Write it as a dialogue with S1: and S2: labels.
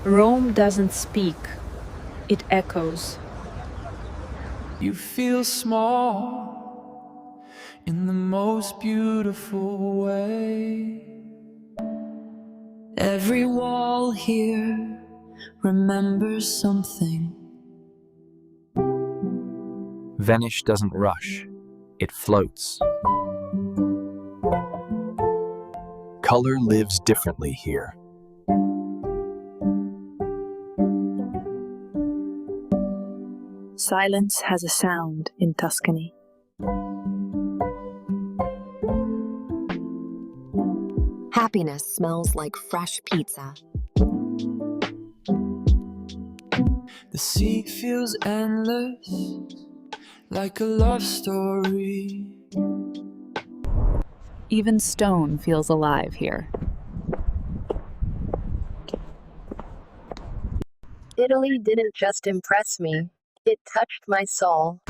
S1: Rome doesn't speak, it echoes.
S2: You feel small in the most beautiful way. Every wall here remembers something.
S3: Venice doesn't rush, it floats. Color lives differently here.
S4: Silence has a sound in Tuscany.
S5: Happiness smells like fresh pizza.
S2: The sea feels endless, like a love story.
S4: Even stone feels alive here.
S6: Italy didn't just impress me, it touched my soul.